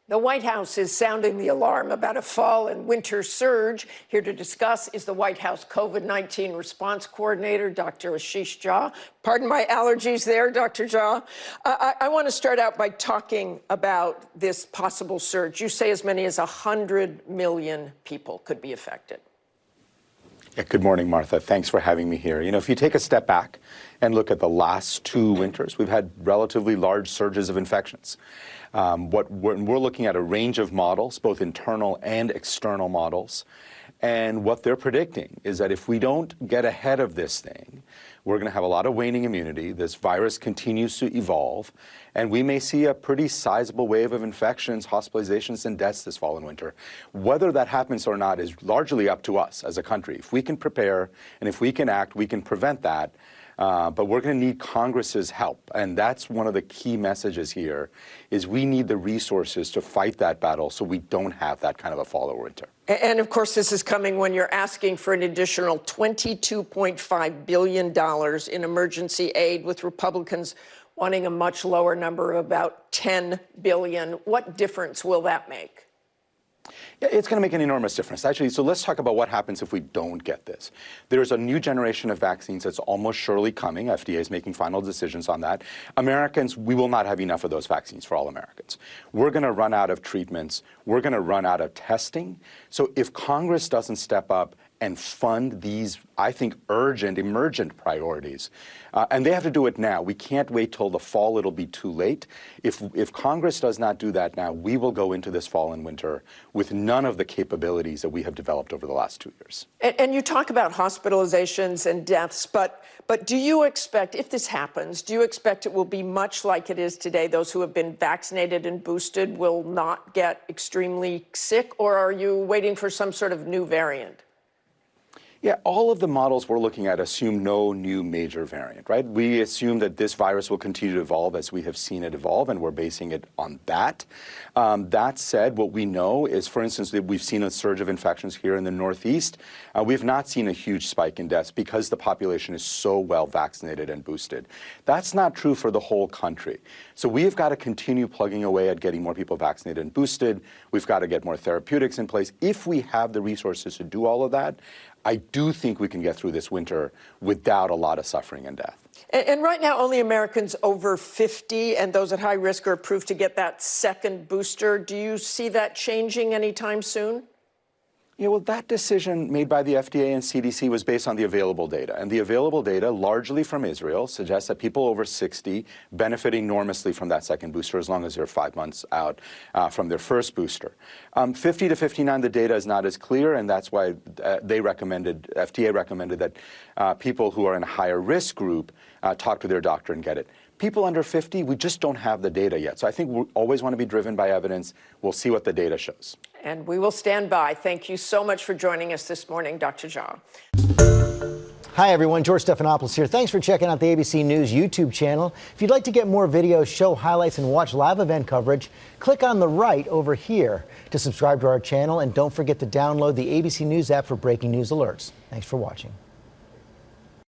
The White House is sounding the alarm about a fall and winter surge. Here to discuss is the White House COVID-19 response coordinator, Dr. Ashish Jha. Pardon my allergies there, Dr. Jha. I want to start out by talking about this possible surge. You say as many as 100 million people could be affected. Yeah, good morning, Martha. Thanks for having me here. You know, if you take a step back and look at the last 2 winters, we've had relatively large surges of infections. We're looking at a range of models, both internal and external models. And what they're predicting is that if we don't get ahead of this thing, we're going to have a lot of waning immunity. This virus continues to evolve, and we may see a pretty sizable wave of infections, hospitalizations, and deaths this fall and winter. Whether that happens or not is largely up to us as a country. If we can prepare and if we can act, we can prevent that. But we're going to need Congress's help, and that's one of the key messages here, is we need the resources to fight that battle so we don't have that kind of a fall or winter. And of course, this is coming when you're asking for an additional $22.5 billion in emergency aid, with Republicans wanting a much lower number of about $10 billion. What difference will that make? Yeah, it's going to make an enormous difference. Actually, so let's talk about what happens if we don't get this. There's a new generation of vaccines that's almost surely coming. FDA is making final decisions on that. Americans, we will not have enough of those vaccines for all Americans. We're going to run out of treatments. We're going to run out of testing. So if Congress doesn't step up and fund these, I think, urgent, emergent priorities, and they have to do it now. We can't wait till the fall. It'll be too late. If Congress does not do that now, we will go into this fall and winter with none of the capabilities that we have developed over the last 2 years. And you talk about hospitalizations and deaths, but do you expect, if this happens, do you expect it will be much like it is today? Those who have been vaccinated and boosted will not get extremely sick, or are you waiting for some sort of new variant? Yeah, all of the models we're looking at assume no new major variant, right? We assume that this virus will continue to evolve as we have seen it evolve, and we're basing it on that. That said, what we know is, for instance, that we've seen a surge of infections here in the Northeast. We've not seen a huge spike in deaths because the population is so well vaccinated and boosted. That's not true for the whole country. So we've got to continue plugging away at getting more people vaccinated and boosted. We've got to get more therapeutics in place. If we have the resources to do all of that, I do think we can get through this winter without a lot of suffering and death. And right now, only Americans over 50 and those at high risk are approved to get that second booster. Do you see that changing anytime soon? Yeah, well, that decision made by the FDA and CDC was based on the available data. And the available data, largely from Israel, suggests that people over 60 benefit enormously from that second booster as long as they're 5 months out from their first booster. 50 to 59, the data is not as clear, and that's why FDA recommended that people who are in a higher risk group talk to their doctor and get it. People under 50, we just don't have the data yet. So I think we always want to be driven by evidence. We'll see what the data shows. And we will stand by. Thank you so much for joining us this morning, Dr. Jha. Hi, everyone. George Stephanopoulos here. Thanks for checking out the ABC News YouTube channel. If you'd like to get more videos, show highlights, and watch live event coverage, click on the right over here to subscribe to our channel. And don't forget to download the ABC News app for breaking news alerts. Thanks for watching.